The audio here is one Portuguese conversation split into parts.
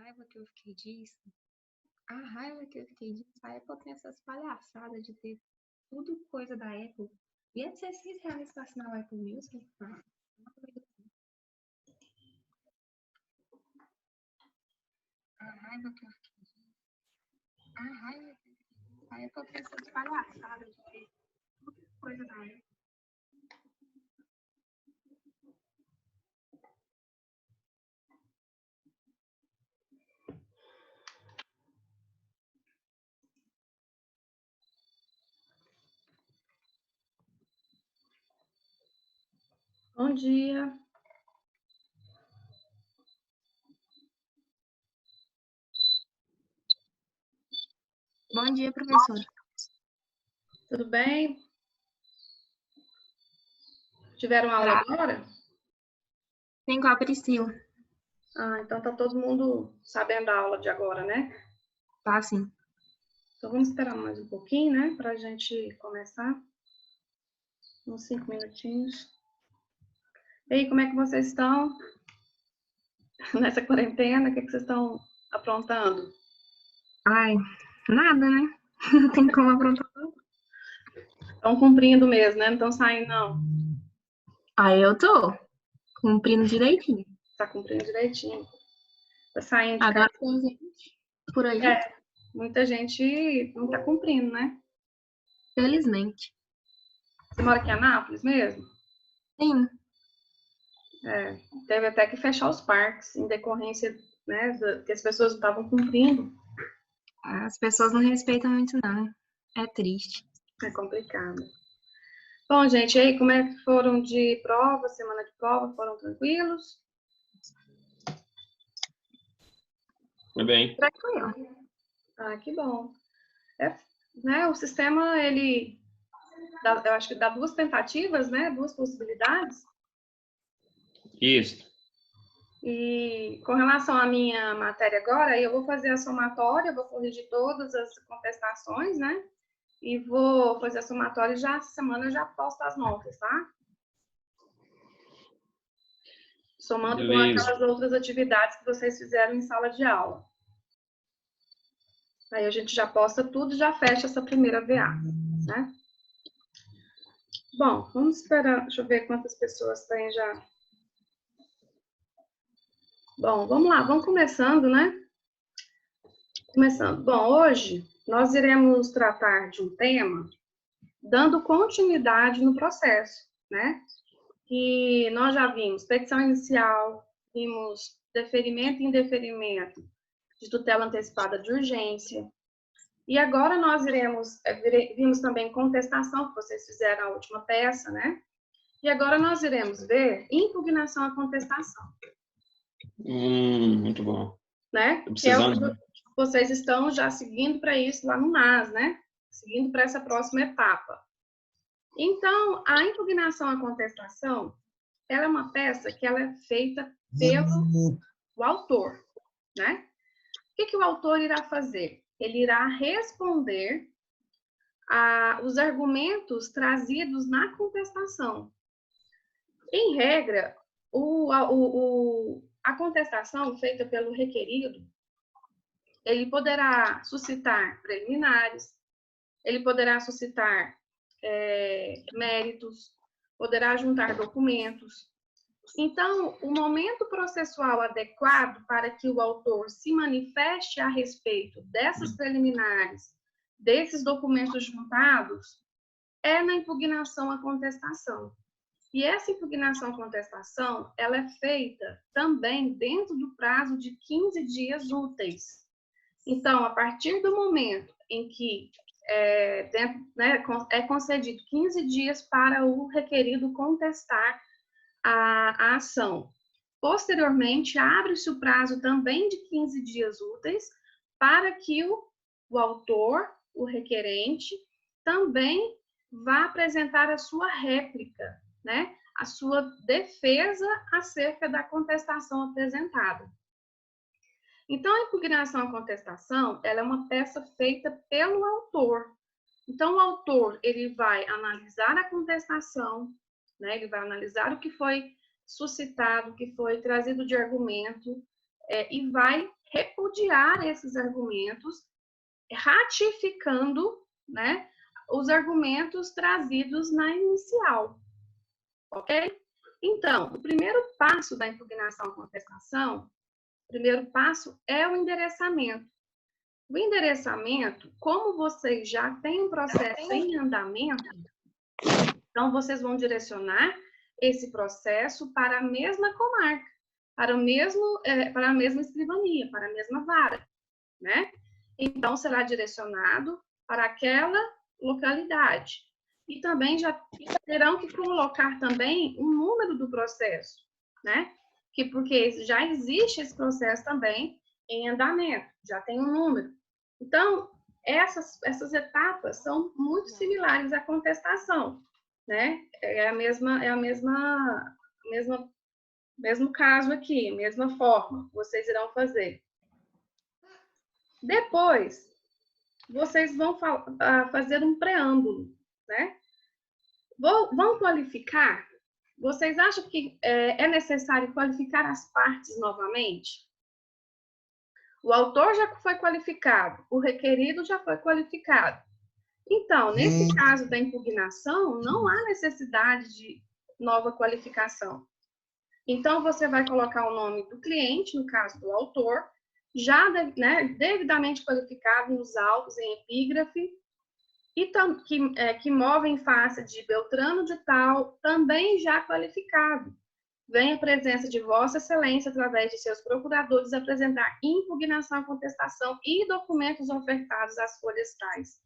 raiva que eu fiquei disso, a raiva que eu fiquei disso, a Apple tem essas palhaçadas de ter tudo coisa da Apple. E é R$16 pra assinar o Apple Music? A raiva que eu fiquei disso, a raiva que eu fiquei disso, a Apple tem essas palhaçadas de ter tudo coisa da Apple. Bom dia. Bom dia, professora. Tudo bem? Tiveram aula agora? Tem com a Priscila. Ah, então tá todo mundo sabendo da aula de agora, né? Tá, sim. Então vamos esperar mais um pouquinho, né? Pra gente começar. Uns 5 minutinhos. E aí, como é que vocês estão nessa quarentena? O que vocês estão aprontando? Ai, nada, né? Não tem como aprontar. Estão cumprindo mesmo, né? Não estão saindo, não. Aí eu tô cumprindo direitinho. Tá cumprindo direitinho. Tá saindo de Agora casa. tem gente por aí, Muita gente não tá cumprindo, né? felizmente. Você mora aqui em Anápolis mesmo? Sim, Teve até que fechar os parques em decorrência, né, que as pessoas não estavam cumprindo. as pessoas não respeitam muito, não, né? É triste. É complicado. Bom, gente, e aí, como é que foram de prova, semana de prova? Foram tranquilos? Foi bem. Tranquilo. Ah, que bom. Né, o sistema, ele, eu acho que dá duas tentativas, né, duas possibilidades. Isso. E com relação à minha matéria agora, eu vou fazer a somatória, vou corrigir todas as contestações, né? E vou fazer a somatória e já essa semana eu já posto as notas, tá? Somando com Beleza. aquelas outras atividades que vocês fizeram em sala de aula. Aí a gente já posta tudo e já fecha essa primeira VA, né? Bom, vamos esperar, deixa eu ver quantas pessoas tem já. Bom, vamos lá, vamos começando, né? Começando. Bom, hoje nós iremos tratar de um tema dando continuidade no processo, né? Que nós já vimos petição inicial, vimos deferimento e indeferimento de tutela antecipada de urgência. E agora nós vimos também contestação, que vocês fizeram a última peça, né? E agora nós iremos ver impugnação à contestação. Muito bom. Né? Tô Que é o que precisando. vocês estão já seguindo para isso lá no NAS, né? Seguindo para essa próxima etapa. Então, a impugnação à contestação, ela é uma peça que ela é feita pelo o autor, né? O que o autor irá fazer? Ele irá responder os argumentos trazidos na contestação. Em regra, a contestação feita pelo requerido, ele poderá suscitar preliminares, ele poderá suscitar méritos, poderá juntar documentos. Então, o momento processual adequado para que o autor se manifeste a respeito dessas preliminares, desses documentos juntados, é na impugnação à contestação. E essa impugnação à contestação, ela é feita também dentro do prazo de 15 dias úteis. Então, a partir do momento em que é concedido 15 dias para o requerido contestar a ação. Posteriormente, abre-se o prazo também de 15 dias úteis para que o autor, o requerente, também vá apresentar a sua réplica, né? A sua defesa acerca da contestação apresentada. Então, a impugnação à contestação, ela é uma peça feita pelo autor. Então, o autor, ele vai analisar a contestação, né? Ele vai analisar o que foi suscitado, o que foi trazido de argumento, e vai repudiar esses argumentos, ratificando, né, os argumentos trazidos na inicial, ok? Então, o primeiro passo da impugnação à contestação, o primeiro passo é o endereçamento. O endereçamento, como vocês já têm um processo em andamento, então vocês vão direcionar esse processo para a mesma comarca, para a mesma escrivania, para a mesma vara, né? Então, será direcionado para aquela localidade. E também já terão que colocar também o número do processo, né? Porque já existe esse processo também em andamento, já tem um número. Então, essas etapas são muito similares à contestação, né? Mesmo caso aqui, mesma forma, vocês irão fazer. Depois, vocês vão fazer um preâmbulo, né? Vão qualificar? Vocês acham que é necessário qualificar as partes novamente? O autor já foi qualificado, o requerido já foi qualificado. Então, nesse caso da impugnação, não há necessidade de nova qualificação. Então, você vai colocar o nome do cliente, no caso do autor, já devidamente qualificado nos autos, em epígrafe, e que move em face de Beltrano de tal, também já qualificado. Vem a presença de Vossa Excelência, através de seus procuradores, apresentar impugnação à contestação e documentos ofertados às folhas tais.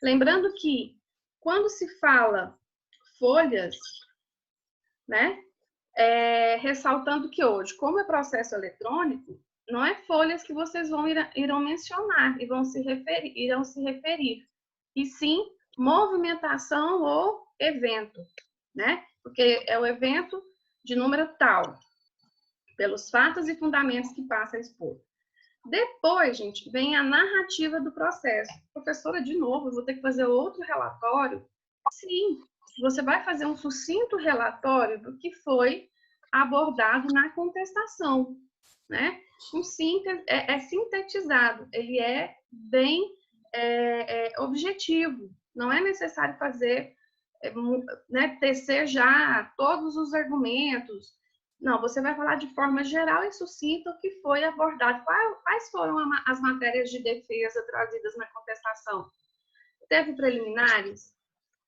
Lembrando que, quando se fala folhas, né, ressaltando que hoje, como é processo eletrônico, não é folhas que vocês irão mencionar e irão se referir, e sim movimentação ou evento, né? Porque é o evento de número tal, pelos fatos e fundamentos que passa a expor. Depois, gente, vem a narrativa do processo. Professora, de novo, eu vou ter que fazer outro relatório? Sim, você vai fazer um sucinto relatório do que foi abordado na contestação, né? É sintetizado, ele é bem objetivo. Não é necessário fazer, tecer já todos os argumentos. Não, você vai falar de forma geral e sucinta o que foi abordado. Quais foram as matérias de defesa trazidas na contestação? Teve preliminares?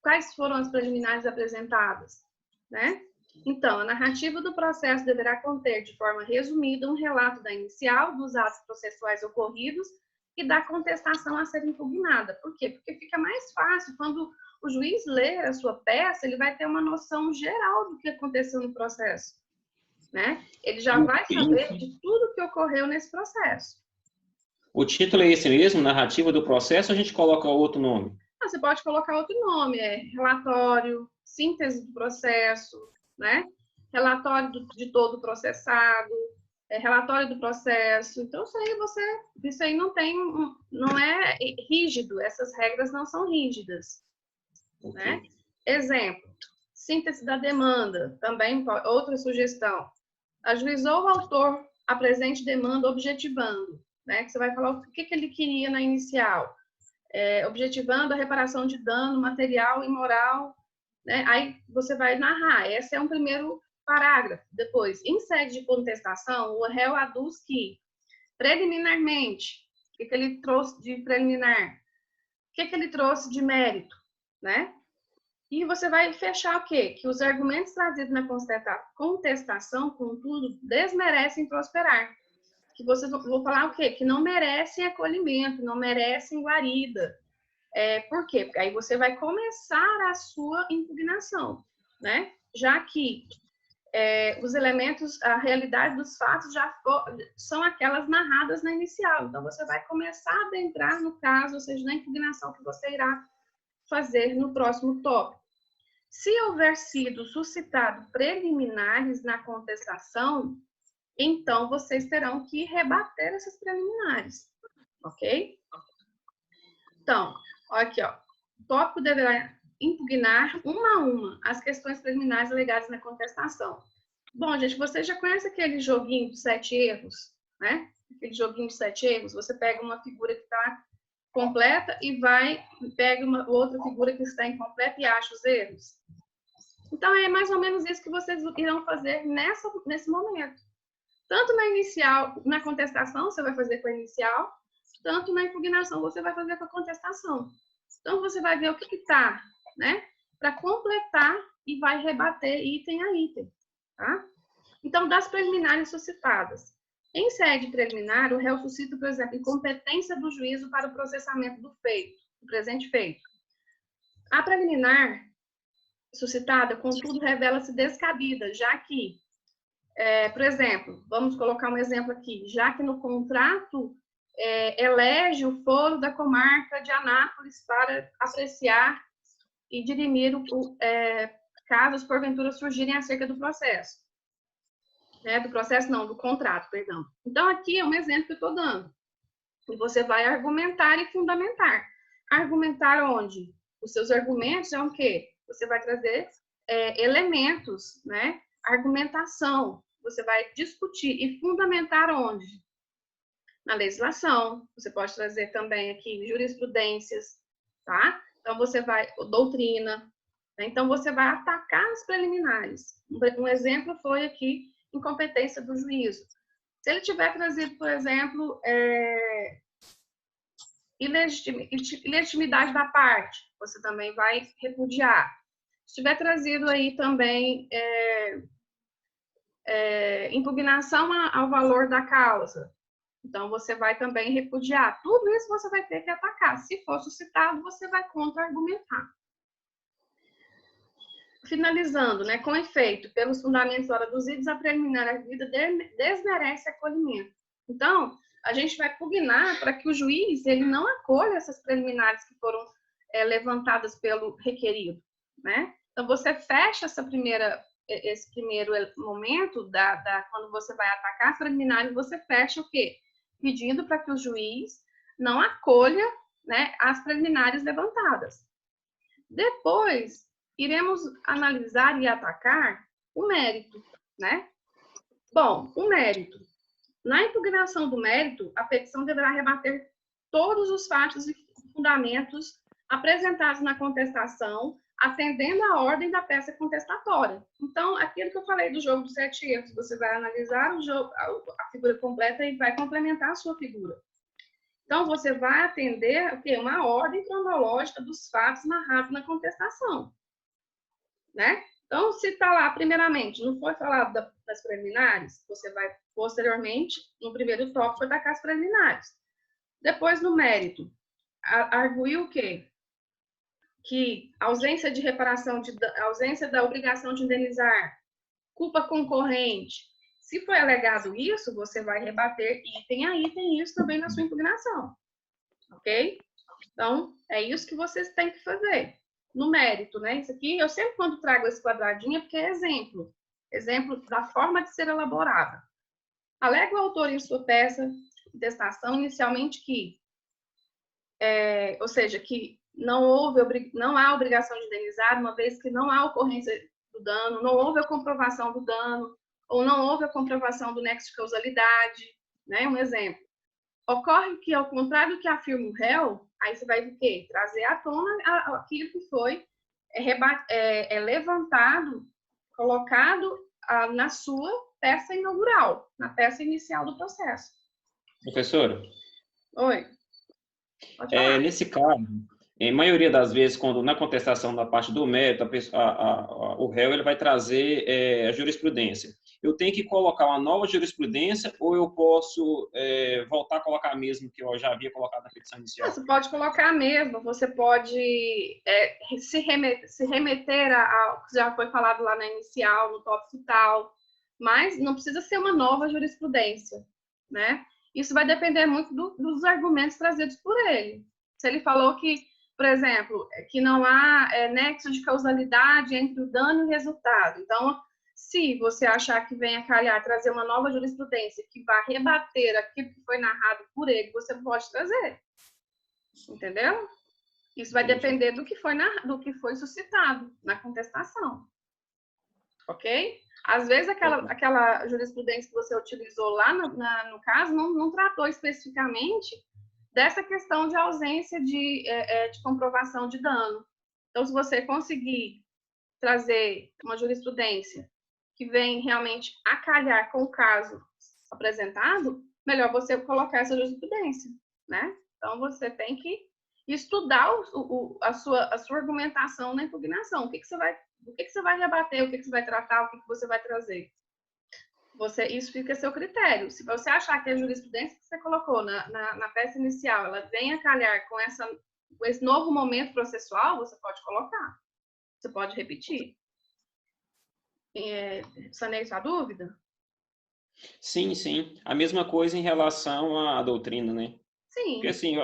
Quais foram as preliminares apresentadas? Né? Então, a narrativa do processo deverá conter, de forma resumida, um relato da inicial, dos atos processuais ocorridos e da contestação a ser impugnada. Por quê? Porque fica mais fácil. Quando o juiz lê a sua peça, ele vai ter uma noção geral do que aconteceu no processo. Né? Ele já vai saber de tudo que ocorreu nesse processo. O título é esse mesmo, narrativa do processo, ou a gente coloca outro nome? Você pode colocar outro nome, relatório, síntese do processo, né? Relatório de todo processado, relatório do processo. Então, isso aí não é rígido, essas regras não são rígidas. Okay. Né? Exemplo, síntese da demanda, também outra sugestão. Ajuizou o autor a presente demanda objetivando, né? Que você vai falar o que ele queria na inicial. Objetivando a reparação de dano material e moral, né? Aí você vai narrar, esse é um primeiro parágrafo. Depois, em sede de contestação, o réu aduz que, preliminarmente, o que ele trouxe de preliminar? O que ele trouxe de mérito, né? E você vai fechar o quê? Que os argumentos trazidos na contestação, contudo, desmerecem prosperar. Que vocês vão falar o quê? Que não merecem acolhimento, não merecem guarida. Por quê? Porque aí você vai começar a sua impugnação, né? Já que os elementos, a realidade dos fatos são aquelas narradas na inicial. Então, você vai começar a adentrar no caso, ou seja, na impugnação que você irá fazer no próximo tópico. Se houver sido suscitado preliminares na contestação, então vocês terão que rebater essas preliminares, ok? Então, olha aqui, ó. O tópico deverá impugnar uma a uma as questões preliminares alegadas na contestação. Bom, gente, vocês já conhecem aquele joguinho dos 7 erros, né? aquele joguinho de 7 erros, você pega uma figura que está completa e pega uma outra figura que está incompleta e acha os erros. Então, é mais ou menos isso que vocês irão fazer nesse momento. Tanto na inicial, na contestação, você vai fazer com a inicial, tanto na impugnação, você vai fazer com a contestação. Então, você vai ver o que está, né? Para completar e vai rebater item a item, tá? Então, das preliminares suscitadas. Em sede preliminar, o réu suscita, por exemplo, incompetência do juízo para o processamento do feito, do presente feito. A preliminar suscitada, contudo, revela-se descabida, já que, por exemplo, vamos colocar um exemplo aqui, já que no contrato elege o foro da comarca de Anápolis para apreciar e dirimir casos, porventura, surgirem acerca do processo. Do processo não, do contrato, perdão. Então, aqui é um exemplo que eu estou dando. E você vai argumentar e fundamentar. Argumentar onde? Os seus argumentos é o quê? Você vai trazer elementos, né? Argumentação. Você vai discutir e fundamentar onde? Na legislação. Você pode trazer também aqui jurisprudências, tá? Então, você vai... doutrina. Né? Então, você vai atacar as preliminares. Um exemplo foi aqui incompetência do juízo. Se ele tiver trazido, por exemplo, ilegitimidade da parte, você também vai repudiar. Se tiver trazido aí também impugnação ao valor da causa, então você vai também repudiar. Tudo isso você vai ter que atacar. Se for suscitado, você vai contra-argumentar. Finalizando, né, com efeito, pelos fundamentos aduzidos, a preliminar arguida desmerece acolhimento. Então, a gente vai pugnar para que o juiz ele não acolha essas preliminares que foram levantadas pelo requerido, né? Então, você fecha esse primeiro momento quando você vai atacar as preliminares, você fecha o quê? Pedindo para que o juiz não acolha, né, as preliminares levantadas. Depois, iremos analisar e atacar o mérito, né? Bom, o mérito. Na impugnação do mérito, a petição deverá rebater todos os fatos e fundamentos apresentados na contestação, atendendo à ordem da peça contestatória. Então, aquilo que eu falei do jogo dos 7 erros, você vai analisar a figura completa e vai complementar a sua figura. Então, você vai atender uma ordem cronológica dos fatos narrados na contestação. Né? Então, se está lá, primeiramente, não foi falado das preliminares, você vai, posteriormente, no primeiro tópico, atacar as preliminares. Depois, no mérito, arguir o quê? Que ausência de reparação, ausência da obrigação de indenizar, culpa concorrente. Se foi alegado isso, você vai rebater item a item isso também na sua impugnação. Ok? Então, é isso que vocês têm que fazer. No mérito, né? Isso aqui, eu sempre quando trago esse quadradinho, é porque é exemplo. Exemplo da forma de ser elaborada. Alega o autor em sua peça de contestação inicialmente que, ou seja, que não há obrigação de indenizar, uma vez que não há ocorrência do dano, não houve a comprovação do dano, ou não houve a comprovação do nexo de causalidade, né? Um exemplo. Ocorre que, ao contrário do que afirma o réu, aí você vai o quê? Trazer à tona aquilo que foi levantado, colocado na sua peça inaugural, na peça inicial do processo. Professora? Oi. Pode falar. Nesse caso, em maioria das vezes, quando na contestação da parte do mérito, o réu ele vai trazer a jurisprudência. Eu tenho que colocar uma nova jurisprudência ou eu posso voltar a colocar a mesma que eu já havia colocado na petição inicial? Você pode colocar a mesma, você pode se remeter ao que já foi falado lá na inicial, no tópico tal, mas não precisa ser uma nova jurisprudência, né? Isso vai depender muito dos argumentos trazidos por ele. Se ele falou que, por exemplo, que não há nexo de causalidade entre o dano e o resultado, então, se você achar que vem a calhar trazer uma nova jurisprudência que vai rebater aquilo que foi narrado por ele, você pode trazer. Entendeu? Isso vai depender do que foi suscitado na contestação. ok? Às vezes, aquela jurisprudência que você utilizou lá no caso não tratou especificamente dessa questão de ausência de comprovação de dano. Então, se você conseguir trazer uma jurisprudência que vem realmente a calhar com o caso apresentado, melhor você colocar essa jurisprudência, né? Então, você tem que estudar a sua argumentação na impugnação. O que você vai rebater, o que você vai tratar, o que você vai trazer. Isso fica a seu critério. Se você achar que a jurisprudência que você colocou na peça inicial, ela vem a calhar com esse novo momento processual, você pode colocar. Você pode repetir. Sanei sua dúvida? Sim, sim. A mesma coisa em relação à doutrina, né? Sim. Porque assim,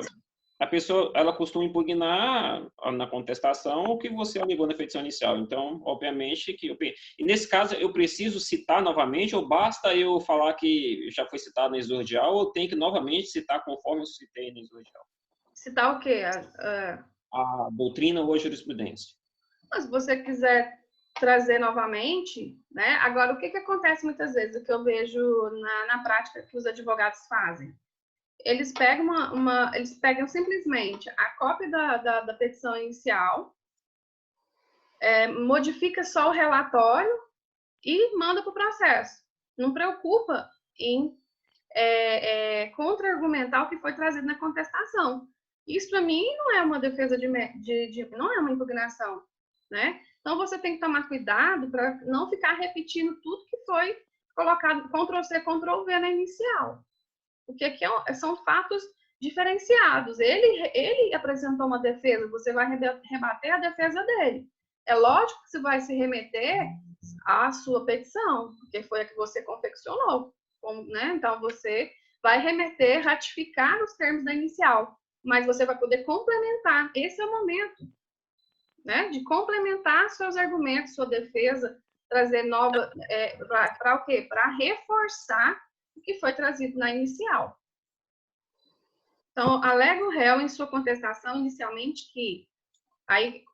a pessoa, ela costuma impugnar na contestação o que você alegou na petição inicial. Então, obviamente que e nesse caso eu preciso citar novamente ou basta eu falar que já foi citado na exordial ou tem que novamente citar conforme eu citei na exordial? Citar o quê? A doutrina ou a jurisprudência. Mas se você quiser trazer novamente, né? Agora, o que acontece muitas vezes, o que eu vejo na prática que os advogados fazem? Eles pegam simplesmente a cópia da petição inicial, modifica só o relatório e manda para o processo. Não preocupa em contra-argumentar o que foi trazido na contestação. Isso, para mim, não é uma defesa não é uma impugnação, né? Então, você tem que tomar cuidado para não ficar repetindo tudo que foi colocado Ctrl+C, Ctrl+V na inicial. Porque aqui são fatos diferenciados. Ele apresentou uma defesa, você vai rebater a defesa dele. É lógico que você vai se remeter à sua petição, porque foi a que você confeccionou, né? Então, você vai remeter, ratificar os termos da inicial, mas você vai poder complementar. Esse é o momento, né? De complementar seus argumentos, sua defesa, trazer nova... para o quê? Para reforçar o que foi trazido na inicial. Então, alega o réu em sua contestação inicialmente que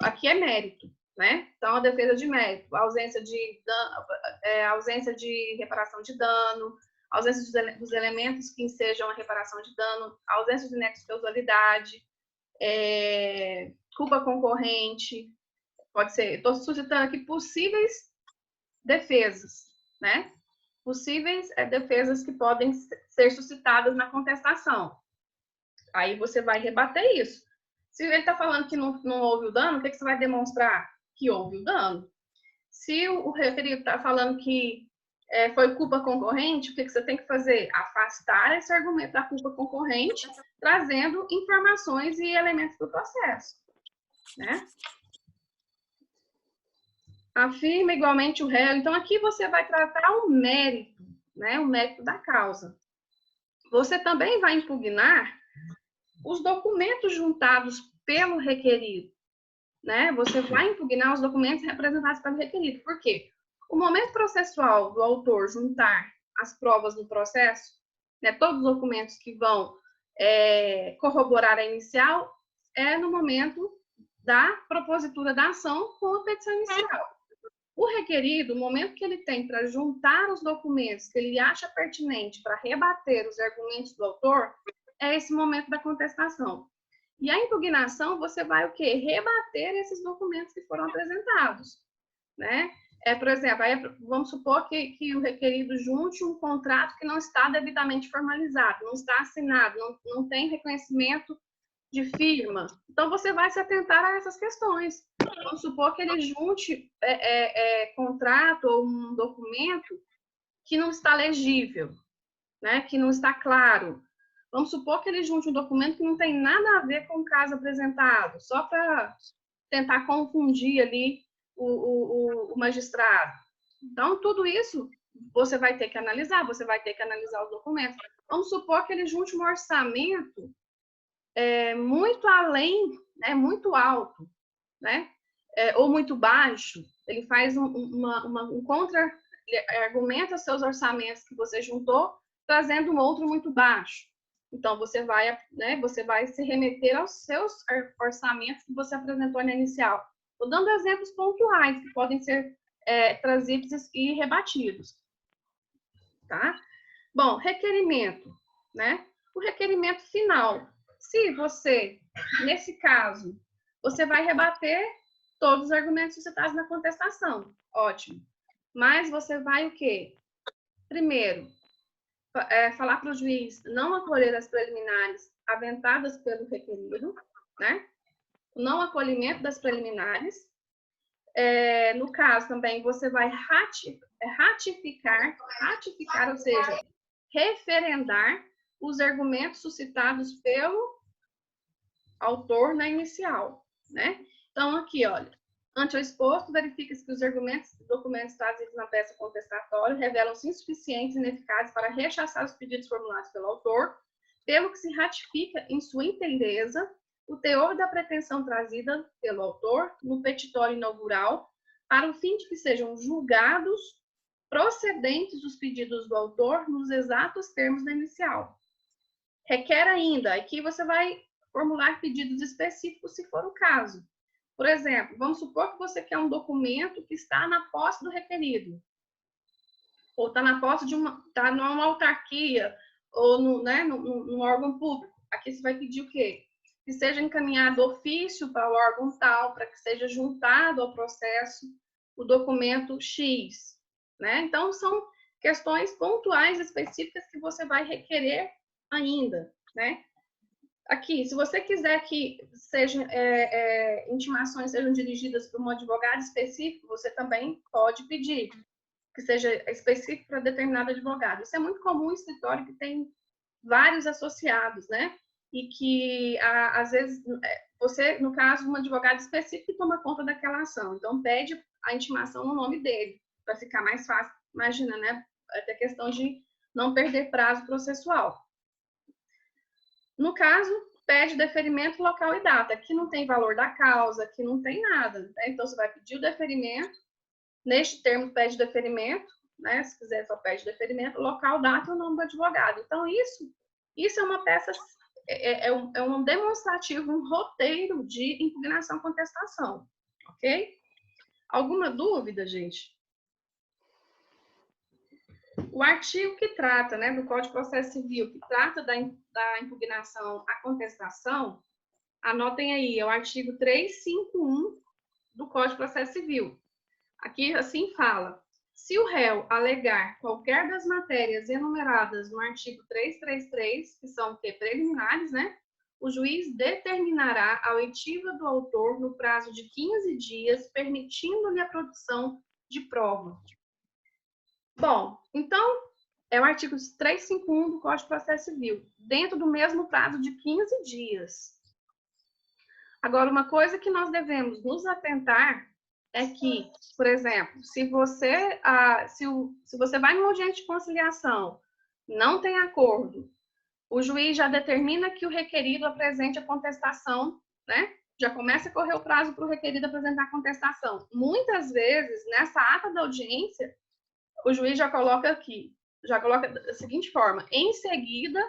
aqui é mérito, né? Então, a defesa de mérito, ausência de reparação de dano, ausência dos elementos que ensejam a reparação de dano, ausência de nexo de causalidade, culpa concorrente, pode ser. Estou suscitando aqui possíveis defesas, né? Possíveis defesas que podem ser suscitadas na contestação. Aí você vai rebater isso. Se ele está falando que não houve o dano, o que você vai demonstrar? Que houve o dano. Se o referido está falando que foi culpa concorrente, o que você tem que fazer? Afastar esse argumento da culpa concorrente, trazendo informações e elementos do processo, né? Afirma igualmente o réu. Então, aqui você vai tratar o mérito, né? O mérito da causa. Você também vai impugnar os documentos juntados pelo requerido, né? Você vai impugnar os documentos representados pelo requerido. Por quê? O momento processual do autor juntar as provas no processo, né, todos os documentos que vão corroborar a inicial, é no momento da propositura da ação com a petição inicial. O requerido, o momento que ele tem para juntar os documentos que ele acha pertinente para rebater os argumentos do autor, é esse momento da contestação. E a impugnação, você vai o quê? Rebater esses documentos que foram apresentados, né? Por exemplo, vamos supor que o requerido junte um contrato que não está devidamente formalizado, não está assinado, não tem reconhecimento de firma. Então, você vai se atentar a essas questões. Vamos supor que ele junte contrato ou um documento que não está legível, né? Que não está claro. Vamos supor que ele junte um documento que não tem nada a ver com o caso apresentado, só para tentar confundir ali o magistrado. Então, tudo isso você vai ter que analisar, você vai ter que analisar os documentos. Vamos supor que ele junte um orçamento muito além, né, muito alto, né, ou muito baixo. Ele faz um contra, argumenta seus orçamentos que você juntou, trazendo um outro muito baixo. Então, você vai se remeter aos seus orçamentos que você apresentou na inicial. Estou dando exemplos pontuais que podem ser trazidos e rebatidos. Tá? Bom, requerimento, né? O requerimento final. Se você, nesse caso, você vai rebater todos os argumentos suscitados na contestação. Ótimo. Mas você vai o quê? Primeiro, falar para o juiz não acolher as preliminares aventadas pelo requerido, né? O não acolhimento das preliminares. No caso também, você vai ratificar, ou seja, referendar os argumentos suscitados pelo autor na inicial, né? Então, aqui, olha, ante o exposto, verifica-se que os argumentos e documentos trazidos na peça contestatória revelam-se insuficientes e ineficazes para rechaçar os pedidos formulados pelo autor, pelo que se ratifica em sua inteireza o teor da pretensão trazida pelo autor no petitório inaugural, para o fim de que sejam julgados procedentes os pedidos do autor nos exatos termos da inicial. Requer ainda, aqui você vai formular pedidos específicos, se for o caso. Por exemplo, vamos supor que você quer um documento que está na posse do requerido, ou está na posse de está numa autarquia, ou num órgão público. Aqui você vai pedir o quê? Que seja encaminhado ofício para o órgão tal, para que seja juntado ao processo o documento X, né? Então, são questões pontuais específicas que você vai requerer ainda, né? Aqui, se você quiser que intimações sejam dirigidas para um advogado específico, você também pode pedir que seja específico para determinado advogado. Isso é muito comum em escritório que tem vários associados, né? E que, às vezes, você, no caso, um advogado específico toma conta daquela ação. Então, pede a intimação no nome dele, para ficar mais fácil. Imagina, né? Até questão de não perder prazo processual. No caso, pede deferimento, local e data. Aqui não tem valor da causa, aqui não tem nada. Né? Então, você vai pedir o deferimento. Neste termo, pede deferimento. Né? Se quiser, só pede deferimento, local, data e o nome do advogado. Então, isso é uma peça... É um demonstrativo, um roteiro de impugnação-contestação, ok? Alguma dúvida, gente? O artigo que trata, né, do Código de Processo Civil, que trata da impugnação à contestação, anotem aí, é o artigo 351 do Código de Processo Civil. Aqui, assim, fala: se o réu alegar qualquer das matérias enumeradas no artigo 333, que são preliminares, né? O juiz determinará a oitiva do autor no prazo de 15 dias, permitindo-lhe a produção de prova. Bom, então, é o artigo 351 do Código de Processo Civil, dentro do mesmo prazo de 15 dias. Agora, uma coisa que nós devemos nos atentar é que, por exemplo, se você vai numa audiência de conciliação, não tem acordo, o juiz já determina que o requerido apresente a contestação, né? Já começa a correr o prazo para o requerido apresentar a contestação. Muitas vezes, nessa ata da audiência, o juiz já coloca da seguinte forma: em seguida,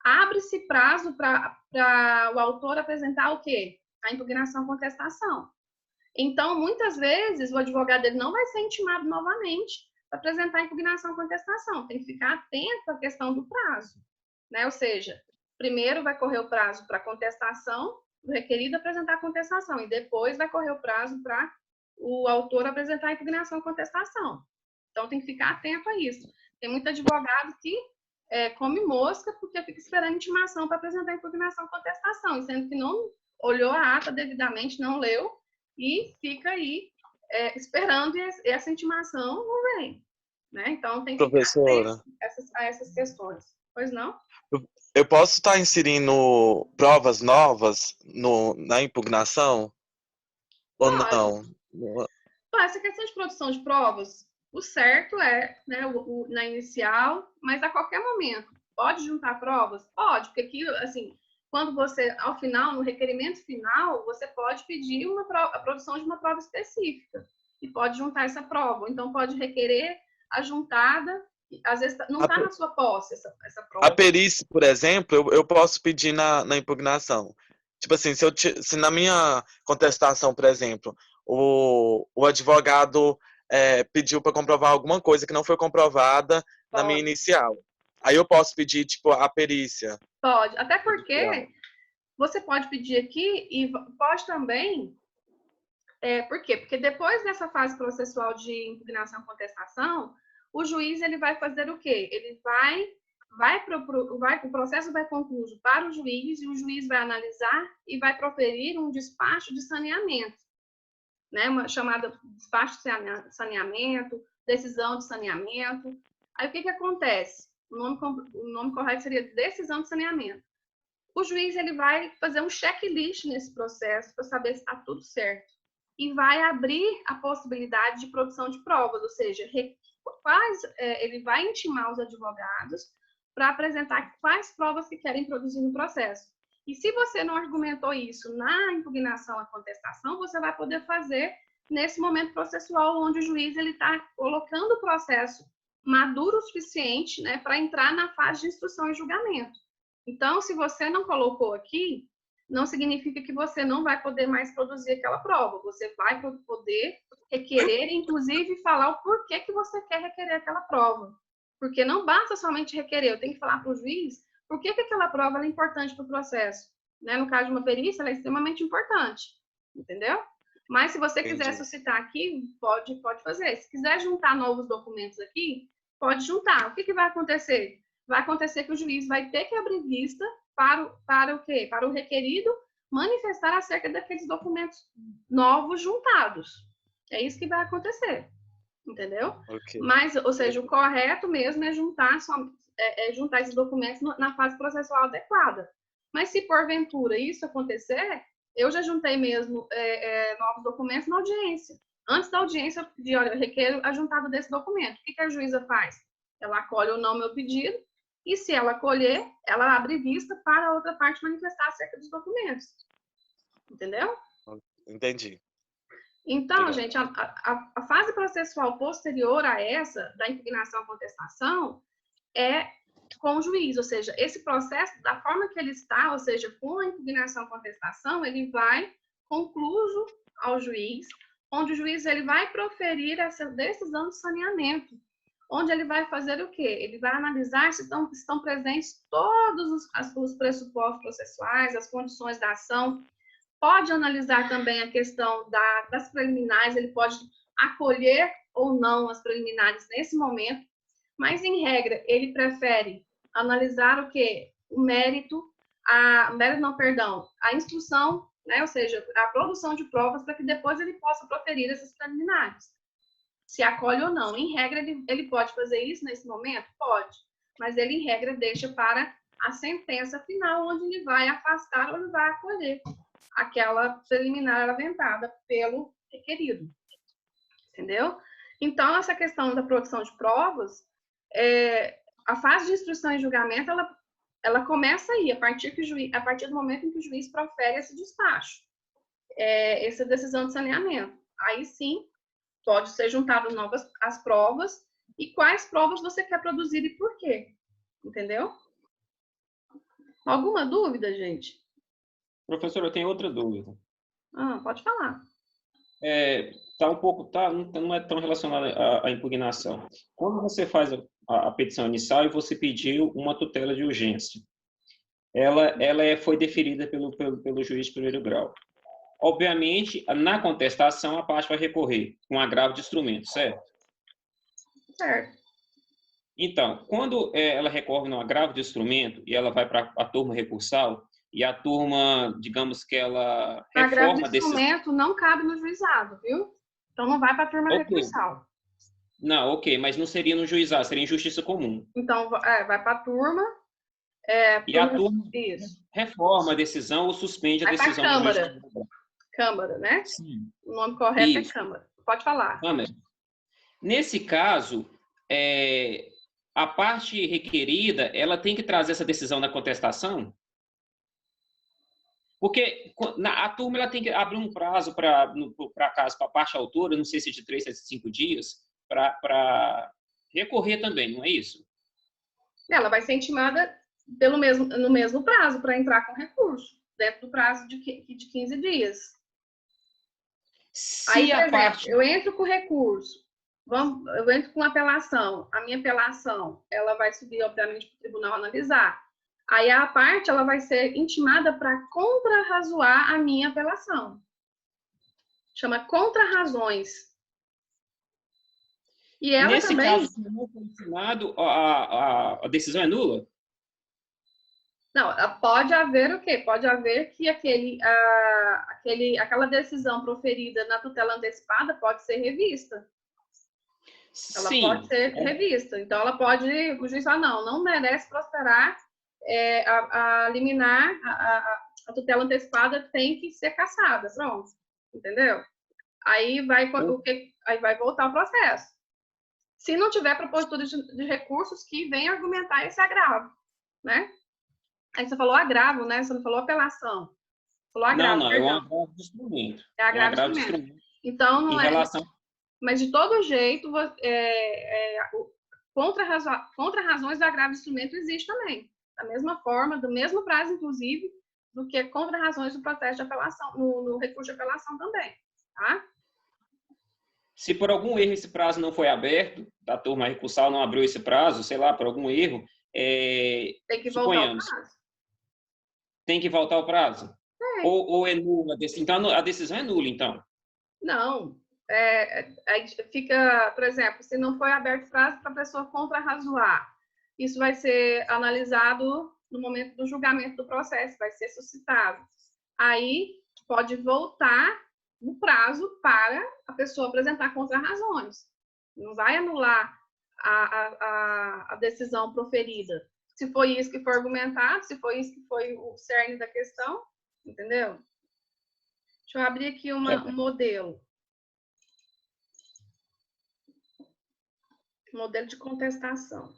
abre-se prazo para o autor apresentar o quê? A impugnação à contestação. Então, muitas vezes, o advogado dele não vai ser intimado novamente para apresentar a impugnação à contestação. Tem que ficar atento à questão do prazo, né? Ou seja, primeiro vai correr o prazo para a contestação, o requerido apresentar a contestação, e depois vai correr o prazo para o autor apresentar a impugnação à contestação. Então, tem que ficar atento a isso. Tem muito advogado que come mosca porque fica esperando intimação para apresentar a impugnação à contestação, sendo que não olhou a ata devidamente, não leu, e fica aí esperando, e essa intimação não vem, né? Então, tem que Professora, ficar a essas questões. Pois não? eu posso estar inserindo provas novas na impugnação? Ou não? Essa questão de produção de provas, o certo é, né, na inicial, mas a qualquer momento. Pode juntar provas? Pode, porque aqui, assim, quando você, ao final, no requerimento final, você pode pedir a produção de uma prova específica e pode juntar essa prova. Então, pode requerer a juntada, às vezes não está na sua posse essa prova. A perícia, por exemplo, eu posso pedir na impugnação. Tipo assim, se na minha contestação, por exemplo, o advogado pediu para comprovar alguma coisa que não foi comprovada na minha Pode. inicial. Aí eu posso pedir, tipo, a perícia. Pode. Até judicial. porque você pode pedir aqui e pode também. Por quê? Porque depois dessa fase processual de impugnação e contestação, o juiz ele vai fazer o quê? Ele o processo vai concluído para o juiz e o juiz vai analisar e vai proferir um despacho de saneamento, né? Uma chamada despacho de saneamento, decisão de saneamento. Aí o que acontece? O nome correto seria decisão de saneamento. O juiz ele vai fazer um checklist nesse processo para saber se está tudo certo e vai abrir a possibilidade de produção de provas, ou seja, ele vai intimar os advogados para apresentar quais provas que querem produzir no processo. E se você não argumentou isso na impugnação à contestação, você vai poder fazer nesse momento processual onde o juiz ele está colocando o processo maduro o suficiente, né, para entrar na fase de instrução e julgamento. Então, se você não colocou aqui, não significa que você não vai poder mais produzir aquela prova. Você vai poder requerer, inclusive, falar o porquê que você quer requerer aquela prova. Porque não basta somente requerer, eu tenho que falar para o juiz por que aquela prova é importante para o processo. Né? No caso de uma perícia, ela é extremamente importante. Entendeu? Mas se você quiser suscitar aqui, pode fazer. Se quiser juntar novos documentos aqui, pode juntar. O que vai acontecer? Vai acontecer que o juiz vai ter que abrir vista para o quê? Para o requerido manifestar acerca daqueles documentos novos juntados. É isso que vai acontecer. Entendeu? Okay. Mas, ou seja, o correto mesmo é juntar esses documentos na fase processual adequada. Mas se porventura isso acontecer, eu já juntei mesmo novos documentos na audiência. Antes da audiência, eu pedi, olha, eu requeiro a juntada desse documento. O que a juíza faz? Ela acolhe ou não meu pedido, e se ela acolher, ela abre vista para a outra parte manifestar acerca dos documentos. Entendeu? Entendi. Então, gente, a fase processual posterior a essa, da impugnação à contestação, é com o juiz, ou seja, esse processo, da forma que ele está, ou seja, com a impugnação à contestação, ele vai concluso ao juiz, onde o juiz ele vai proferir essa decisão de saneamento, onde ele vai fazer o quê? Ele vai analisar se estão presentes todos os pressupostos processuais, as condições da ação, pode analisar também a questão das preliminares, ele pode acolher ou não as preliminares nesse momento, mas, em regra, ele prefere analisar o quê? O mérito, a instrução, né? Ou seja, a produção de provas para que depois ele possa proferir essas preliminares. Se acolhe ou não. Em regra, ele pode fazer isso nesse momento? Pode. Mas ele, em regra, deixa para a sentença final, onde ele vai afastar ou ele vai acolher aquela preliminar aventada pelo requerido. Entendeu? Então, essa questão da produção de provas, a fase de instrução e julgamento, ela começa aí, a partir do momento em que o juiz profere esse despacho, essa decisão de saneamento. Aí sim, pode ser juntado novas as provas e quais provas você quer produzir e por quê. Entendeu? Alguma dúvida, gente? Professor, eu tenho outra dúvida. Pode falar. Não é tão relacionada à impugnação. Quando você faz a petição inicial e você pediu uma tutela de urgência, ela foi deferida pelo juiz de primeiro grau. Obviamente, na contestação, a parte vai recorrer com agravo de instrumento, certo? Certo. Então, quando ela recorre no agravo de instrumento e ela vai para a turma recursal, e a turma, digamos que ela reforma... Agravo de instrumento não cabe no juizado, viu? Então não vai para a turma recursal. Não, ok, mas não seria no juizado, seria em justiça comum. Então, vai para a turma... e a turma isso. reforma a decisão ou suspende a decisão do juiz. Câmara, né? Sim. O nome correto Isso. é Câmara. Pode falar. Câmara. Nesse caso, a parte requerida, ela tem que trazer essa decisão na contestação? Porque a turma ela tem que abrir um prazo para a parte autora, não sei se de 3 a 5 dias, para recorrer também, não é isso? Ela vai ser intimada no mesmo prazo para entrar com recurso, dentro do prazo de 15 dias. Aí, por exemplo, eu entro com recurso. eu entro com apelação. A minha apelação, ela vai subir, obviamente, para o tribunal analisar. Aí a parte, ela vai ser intimada para contrarrazoar a minha apelação. Chama contrarrazões. E ela Nesse também... caso, se não for intimado, a decisão é nula? Não, pode haver o quê? Pode haver que aquela decisão proferida na tutela antecipada pode ser revista. Ela Sim. pode ser revista. Então, ela pode... O juiz fala, não merece prosperar a liminar, a tutela antecipada tem que ser cassada. Pronto. Entendeu? Aí vai voltar o processo. Se não tiver propositura de recursos que venha argumentar esse agravo, né? Aí você falou agravo, né? Você não falou apelação. Falou agravo, não, perdão. é um agravo de instrumento. É agravo de instrumento. Então, não é... Mas, de todo jeito, contra-razões do agravo de instrumento existe também. Da mesma forma, do mesmo prazo, inclusive, do que contra-razões do processo de apelação, no recurso de apelação também, tá? Se por algum erro esse prazo não foi aberto, da turma recursal não abriu esse prazo, sei lá, por algum erro, tem que voltar o prazo. Tem que voltar o prazo? Ou é nula? Então, a decisão é nula, então? Não. Fica, por exemplo, se não foi aberto prazo para a pessoa contrarrazoar, isso vai ser analisado no momento do julgamento do processo, vai ser suscitado. Aí, pode voltar o prazo para a pessoa apresentar contrarrazões. Não vai anular a decisão proferida. Se foi isso que foi argumentado, se foi isso que foi o cerne da questão, entendeu? Deixa eu abrir aqui um modelo. Modelo de contestação.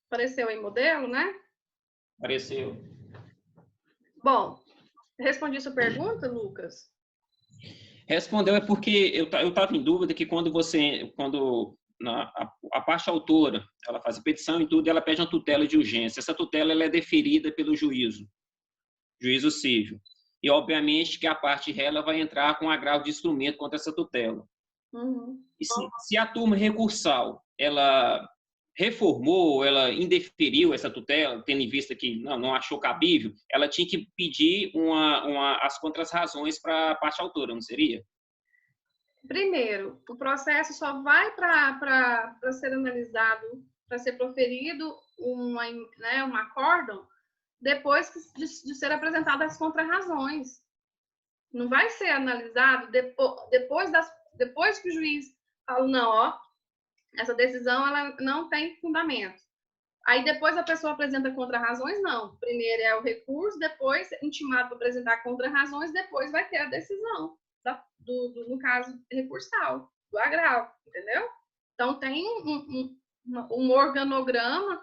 Apareceu aí modelo, né? Apareceu. Bom, respondi sua pergunta, Lucas? Respondeu, é porque eu estava em dúvida que quando a parte autora, ela faz a petição e tudo, ela pede uma tutela de urgência. Essa tutela ela é deferida pelo juízo civil. E, obviamente, que a parte ré ela vai entrar com agravo de instrumento contra essa tutela. Uhum. E se a turma recursal, ela reformou, ela indeferiu essa tutela, tendo em vista que não achou cabível, ela tinha que pedir as contrarrazões para a parte autora, não seria? Primeiro, o processo só vai para ser analisado, para ser proferido um acórdão, depois de ser apresentadas as contrarrazões. Não vai ser analisado depois que o juiz fala, não, essa decisão ela não tem fundamento. Aí depois a pessoa apresenta contrarrazões, não. Primeiro é o recurso, depois intimado para apresentar contrarrazões, depois vai ter a decisão, no caso recursal, do agravo, entendeu? Então tem um organograma,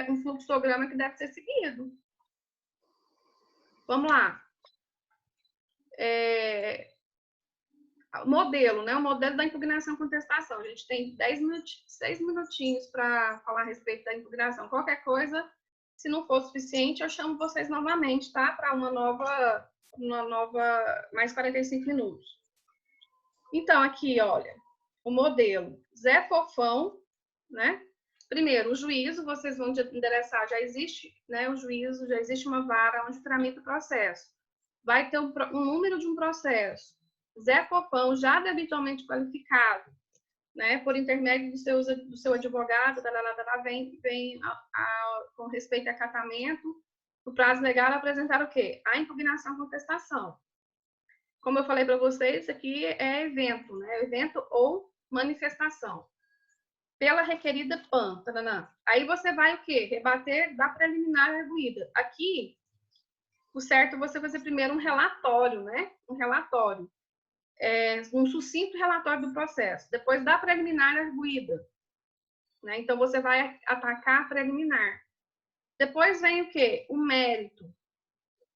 um fluxograma que deve ser seguido. Vamos lá. Modelo, né? O modelo da impugnação e contestação. A gente tem 6 minutinhos para falar a respeito da impugnação. Qualquer coisa, se não for suficiente, eu chamo vocês novamente, tá? Para uma nova, mais 45 minutos. Então, aqui, olha, o modelo Zé Fofão, né? Primeiro, o juízo, vocês vão endereçar, já existe, né? O juízo, já existe uma vara onde tramita o processo. Vai ter um número de um processo. Zé Fofão, já devidamente qualificado, né, por intermédio do seu advogado, vem com respeito a acatamento, no prazo legal, apresentar o quê? A impugnação e contestação. Como eu falei para vocês, isso aqui é evento, né? Evento ou manifestação. Pela requerida PAN. Aí você vai o quê? Rebater da preliminar arguída. Aqui, o certo é você fazer primeiro um relatório, né? Um relatório. Um sucinto relatório do processo. Depois da preliminar arguída. Né? Então, você vai atacar a preliminar. Depois vem o quê? O mérito.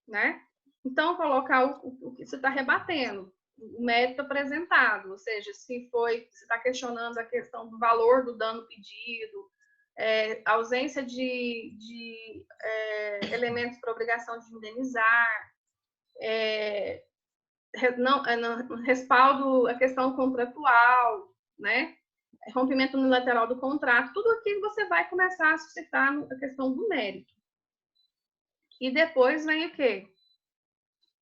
Né? Então, colocar o que você está rebatendo. O mérito apresentado. Ou seja, se você está questionando a questão do valor do dano pedido, ausência de elementos para obrigação de indenizar, respaldo, a questão contratual, né? Rompimento unilateral do contrato, tudo aquilo você vai começar a suscitar a questão do mérito. E depois vem o quê?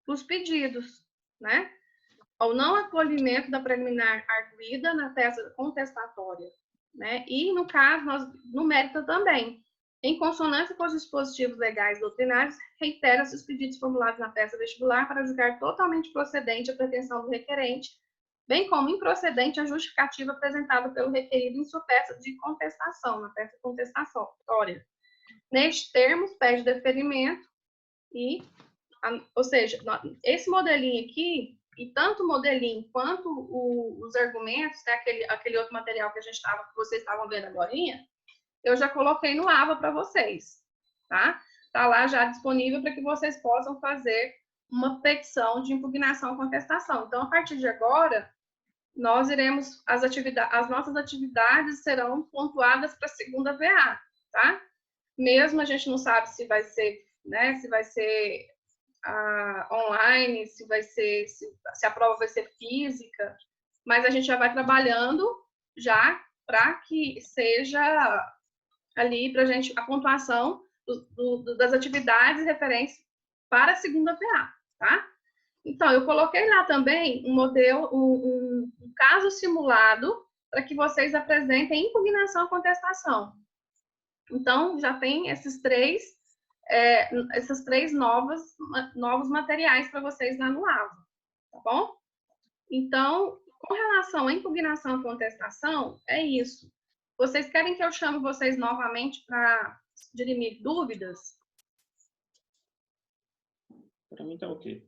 Os pedidos, né? O não acolhimento da preliminar arguida na tese contestatória, né? E, no caso, no mérito também, em consonância com os dispositivos legais doutrinários, reitera-se os pedidos formulados na peça vestibular para julgar totalmente procedente a pretensão do requerente, bem como improcedente a justificativa apresentada pelo requerido em sua peça de contestação, na peça contestatória. Neste termo, pede deferimento ou seja, esse modelinho aqui, e tanto o modelinho quanto os argumentos, né, aquele outro material que vocês estavam vendo agora, eu já coloquei no AVA para vocês, tá? Tá lá já disponível para que vocês possam fazer uma petição de impugnação ou contestação. Então, a partir de agora, nós iremos, as nossas atividades serão pontuadas para a segunda VA, tá? Mesmo a gente não sabe se vai ser, né, online, se a prova vai ser física, mas a gente já vai trabalhando já para que seja ali para a gente a pontuação das atividades referentes para a segunda VA, tá? Então, eu coloquei lá também um modelo, um caso simulado para que vocês apresentem impugnação ou contestação. Então, já tem esses três novos materiais para vocês lá no AVA, tá bom? Então, com relação à impugnação e contestação, é isso. Vocês querem que eu chame vocês novamente para dirimir dúvidas? Para mim tá ok.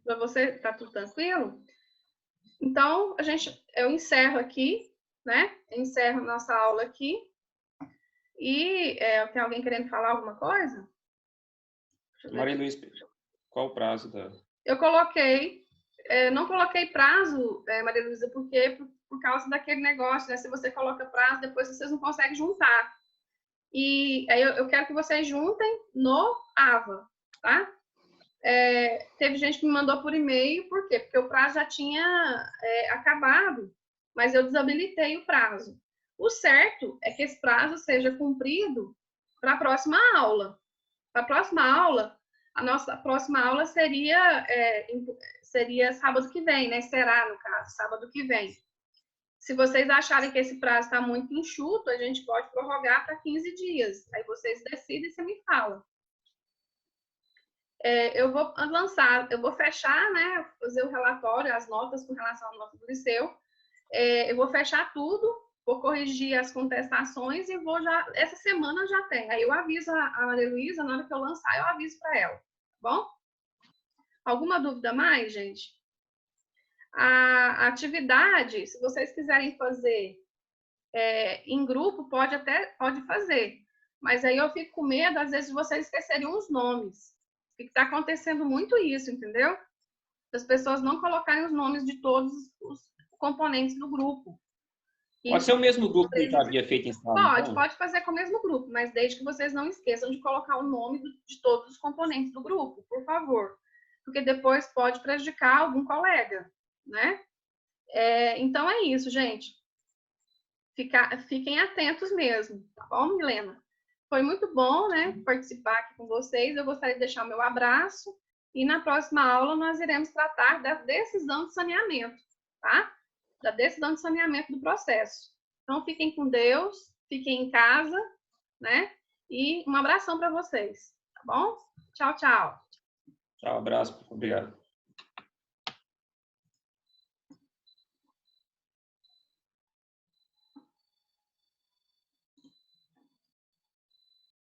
Para você, tá tudo tranquilo? Então, eu encerro aqui, né? Eu encerro nossa aula aqui. E tem alguém querendo falar alguma coisa? Maria Luiz, qual o prazo da... Eu coloquei, não coloquei prazo, Maria Luísa, porque por causa daquele negócio, né? Se você coloca prazo, depois vocês não conseguem juntar. E aí eu quero que vocês juntem no AVA, tá? Teve gente que me mandou por e-mail, por quê? Porque o prazo já tinha acabado, mas eu desabilitei o prazo. O certo é que esse prazo seja cumprido para a próxima aula. Para a próxima aula, a nossa próxima aula seria sábado que vem, né? Será, no caso, sábado que vem. Se vocês acharem que esse prazo está muito enxuto, a gente pode prorrogar para 15 dias. Aí vocês decidem e você me fala. Eu vou fechar, né? Fazer o relatório, as notas com relação à nota do liceu. Eu vou fechar tudo, vou corrigir as contestações e essa semana já tem. Aí eu aviso a Maria Luísa, na hora que eu lançar, eu aviso para ela. Tá bom? Alguma dúvida mais, gente? A atividade, se vocês quiserem fazer em grupo, pode fazer. Mas aí eu fico com medo, às vezes, de vocês esquecerem os nomes. Está acontecendo muito isso, entendeu? As pessoas não colocarem os nomes de todos os componentes do grupo. Pode ser o mesmo grupo que já havia feito em sala? Pode fazer com o mesmo grupo, mas desde que vocês não esqueçam de colocar o nome de todos os componentes do grupo, por favor. Porque depois pode prejudicar algum colega, né? Então é isso, gente. Fiquem atentos mesmo, tá bom, Milena? Foi muito bom, né, participar aqui com vocês. Eu gostaria de deixar o meu abraço e na próxima aula nós iremos tratar da decisão de saneamento, tá? Da decisão de saneamento do processo. Então, fiquem com Deus, fiquem em casa, né? E um abração para vocês, tá bom? Tchau, tchau. Tchau, abraço, obrigado.